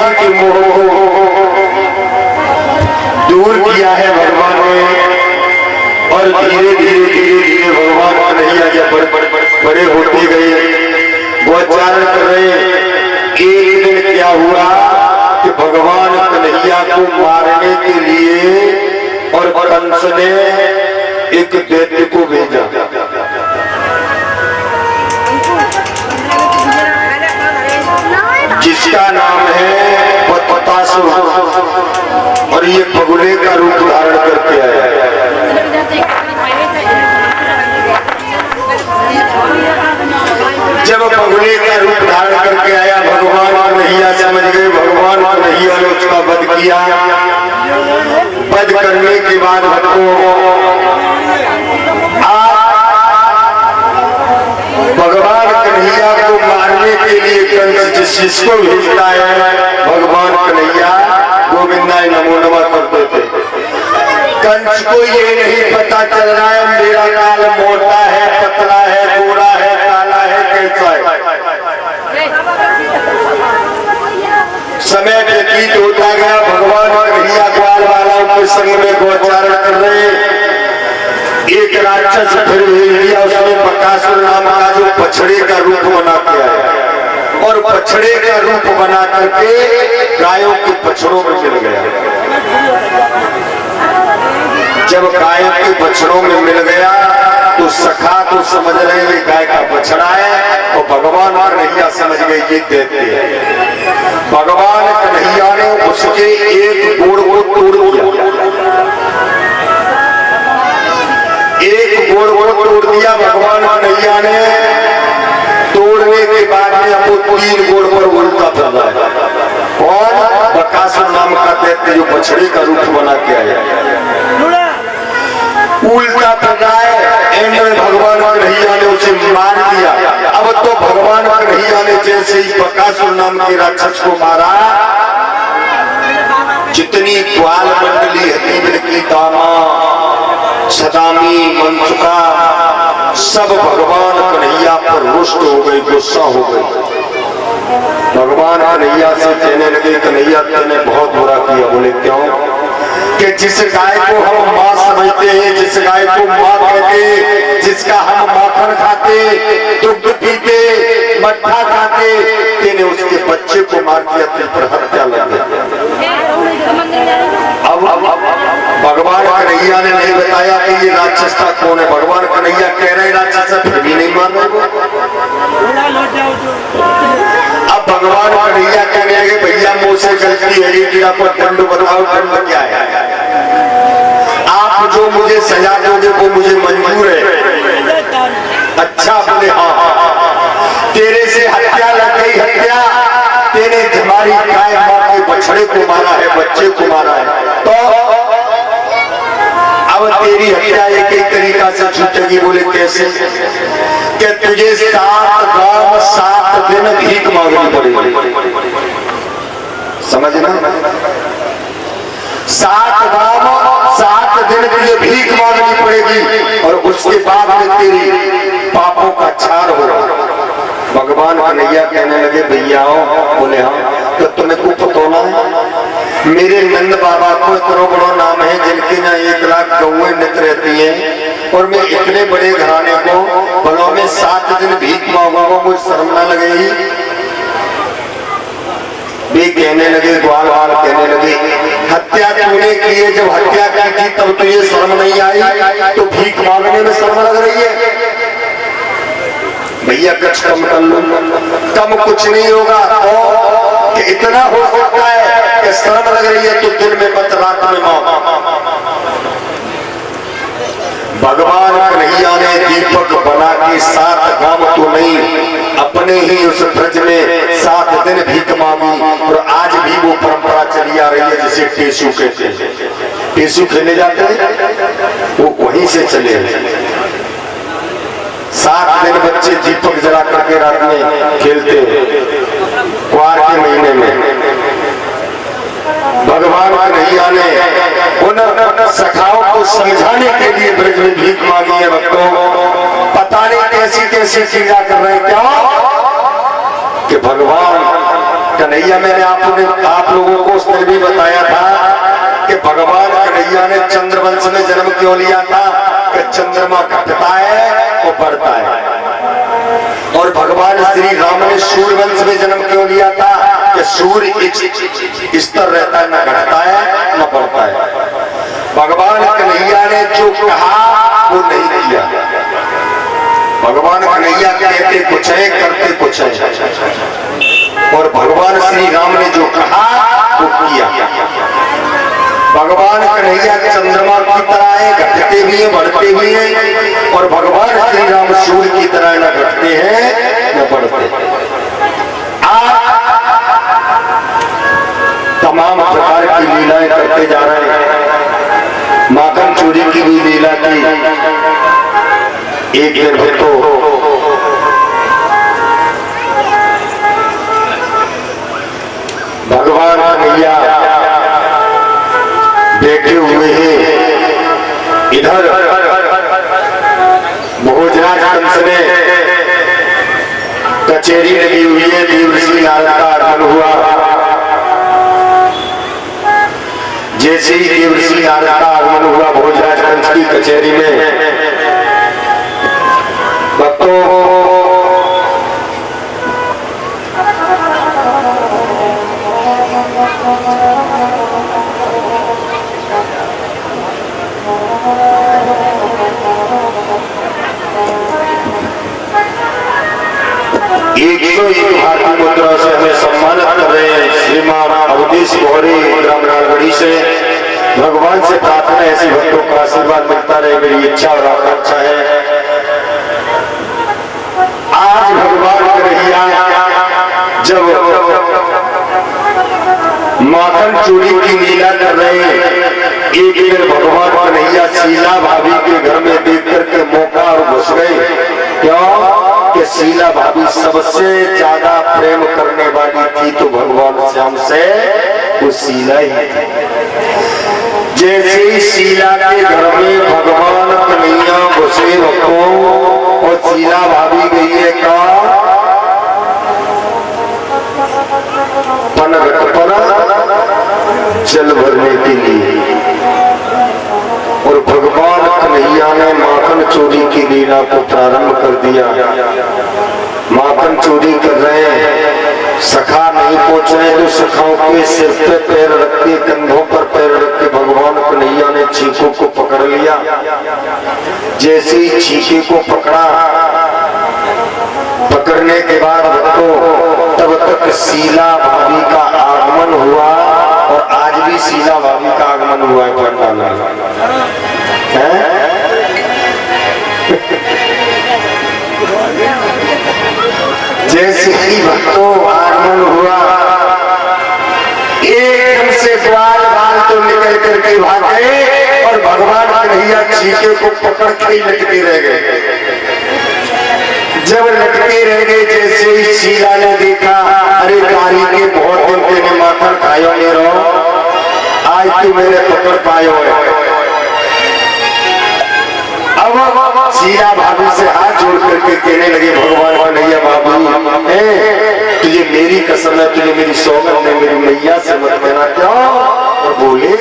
जी के मोह को दूर किया है भगवान ने। और धीरे धीरे धीरे धीरे भगवान कन्हैया जब बड़े होते गए, गोचारण कर रहे। एक दिन क्या हुआ कि भगवान कन्हैया को मारने के लिए और कंस ने एक दैत्य को भेजा। जिसका नाम है बकासुर, और ये बगुले का रूप धारण करके आया। जब बगुले का रूप धारण करके आया, भगवान कन्हैया समझ गए। भगवान कन्हैया ने उसका वध किया। वध करने के बाद भगवान कन्हैया को मारने के लिए कंस जिसको भेजता है, भगवान कन्हैया गोविंदाय नमो नमः करते थे। कंस को ये नहीं पता चल रहा है मेरा काल मोटा है, पतला है, गोरा है, काला है, कैसा है। समय व्यतीत होता गया। भगवान कन्हैया ग्वाल वालाओं के संग में गोचारण कर रहे। एक राक्षस फिर भेज दिया, उसने बकासुर नाम का जो बछड़े का रूप बना के आया, और बछड़े का रूप बना करके गायों के बछड़ों में मिल गया। जब गायों के बछड़ों में मिल गया तो सखा को समझ रहे हैं गाय का बछड़ा है, और भगवान कन्हैया समझ गए ये दैत्य है। भगवान कन्हैया ने उसके एक गोड़ को तोड़ दिया। एक गोड़ को तोड़ दिया भगवान कन्हैया ने। तोड़ने के बाद में अब 3 गोड़ पर उल्टा फिर रहा है। और बकासुर नाम का दैत्य जो बछड़े का रूप बना के आया, उल्टा फिर रहा है। एंड में भगवान कन्हैया ने उसे मार दिया। अब तो भगवान कन्हैया ने जैसे ही बकासुर नाम के राक्षस को मारा, जितनी ग्वाल मंडली हती की दामा सदामी मनसुखा सब भगवान कन्हैया पर रुष्ट हो गई, गुस्सा हो गई। भगवान कन्हैया से कहने लगे कन्हैया तूने बहुत बुरा किया। बोले क्यों? कि जिस गाय को हम मां समझते हैं, जिस गाय को मां कहते, जिसका हम माखन खाते, दुग्ध पीते, मट्ठा खाते, तेने उसके बच्चे को मार दिया, तेरे पर हत्या लग गई। अब भगवान कन्हैया ने नहीं बताया कि ये राक्षस था कौन है। भगवान कन्हैया कह रहे राक्षस फिर भी नहीं मान रहे। अब भगवान कन्हैया कहने लगे भैया मुझसे गलती है, ये आपको दंड बताओ, दंड क्या है? आप जो मुझे सजा दोगे वो मुझे मंजूर है। अच्छा बोले हाँ। तेरे से हत्या लग गई, हत्या तेने हमारी गाय मां के बछड़े को मारा है, बच्चे को मारा है, तो अब तेरी हत्या एक तरीका से छूटेगी। बोले कैसे? कि तुझे 7 गांव 7 दिन भीख मांगनी पड़ेगी। समझना? 7 गांव 7 दिन तुझे भीख मांगनी पड़ेगी, और उसके बाद में तेरी पापों का क्षार होगा। भगवान कन्हैया कहने लगे भैया आओ। बोले हाँ। तो तुम्हें को पतोना है मेरे नंद बाबा को इतना बड़ा नाम है जिनके ना 1 लाख गौएं नित रहती हैं, और मैं इतने बड़े घराने को बड़ों में 7 दिन भीख मांगूंगा, मुझे शर्म ना लगेगी? वे कहने लगे, ग्वाल वाल कहने लगे हत्या तूने की है, जब हत्या की थी तब तो ये शर्म नहीं आई, तो भीख मांगने में शर्म लग रही है? भैया कुछ कम कर लो। कम कुछ नहीं होगा, तो कि इतना हो सकता है कि शर्म लग रही है तो दिन में मत, रात में मौत। भगवान कन्हैया ने दीपक बना के 7 गांव तो नहीं, अपने ही उस ब्रज में 7 दिन भीख मांगी, और आज भी वो परंपरा चली आ रही है जिसे टेसू कहते हैं। टेसू खेलने जाते हैं वो वहीं से चले। 7 दिन बच्चे दीपक जला करके रात में खेलते कुआर के महीने में। भगवान कन्हैया ने उन सखाओं को समझाने के लिए ब्रज में भीख मांगी है। भक्तों पता नहीं कैसी कैसी चीजा कर रहे हैं, क्या कि भगवान कन्हैया, मैंने आप लोगों को उस दिन भी बताया था कि भगवान कन्हैया ने चंद्रवंश में जन्म क्यों लिया था कि चंद्रमा घटता है और बढ़ता है, और भगवान श्री राम ने सूर्यवंश में जन्म क्यों लिया था कि सूर्य एक स्तर रहता है, न घटता है न बढ़ता है। भगवान कन्हैया ने जो कहा वो नहीं किया। भगवान कन्हैया कहते कुछ है, करते कुछ है, और भगवान श्री राम ने जो कहा वो किया। भगवान कन्हैया चंद्रमा की तरह है, घटते भी हैं बढ़ते भी हैं, और भगवान श्री राम सूर्य की तरह न घटते हैं न बढ़ते। आप तमाम प्रकार की लीलाएं करते जा रहे हैं। माखन चोरी की भी लीला की। एक दिन तो भगवान कन्हैया बैठे हुए हैं, इधर भोजराज कंस में कचेरी लगी हुई है, देवर्षि नारद का आगमन हुआ। जैसे ही देवर्षि नारद का आगमन हुआ भोजराज कंस की कचेरी में, भक्तों भारतीय मुद्रा से हमें सम्मानित कर रहे हैं श्रीमान अवधेश गौरी ब्राह्मणगढ़ी से। भगवान से प्रार्थना ऐसी भक्तों का आशीर्वाद मिलता रहे, मेरी इच्छा और आकांक्षा है। आज भगवान कन्हैया जब माखन चोरी की लीला कर रहे हैं, एक दिन भगवान कन्हैया शीला भाभी के घर में देख करके मौका और घुस गए। क्यों कि शीला भाभी सबसे ज्यादा प्रेम करने वाली थी तो भगवान श्याम से वो शीला ही थी। जैसे ही शीला के घर में भगवान कन्हैया घुसे भक्तों, और शीला भाभी गई है का पनघट पर जल भरने के लिए, और भगवान कन्हैया ने माखन चोरी की लीला को प्रारंभ कर दिया। माखन चोरी कर रहे हैं, सखा नहीं पहुंच रहे तो सखाओं के सिर पे पैर रख के, कंधों पर पैर रख के भगवान कन्हैया ने छींकों को पकड़ लिया। जैसे ही छींके को पकड़ा, पकड़ने के बाद भक्तों तब तक शीला भाभी का आगमन हुआ, और आज भी शीला भाभी का आगमन हुआ है पंडाल है। जैसे ही भक्तों आगमन हुआ, एकदम से द्वार बाल तो निकल करके भागे, और भगवान कन्हैया छींके को पकड़ के लटके रह गए। जब लटके रह गए, जैसे ही शीला ने देखा, अरे कारी के बहुत दिन के माखन खायो नहीं रहो, आज तू मेरे पकड़ पायो है। अब शीला भाभी से हाथ जोड़ करके कहने लगे भगवान कन्हैया बाबू, तुझे मेरी कसम है, तुझे मेरी सौगंध है, मेरी मैया से मत कहना। क्यों? और बोले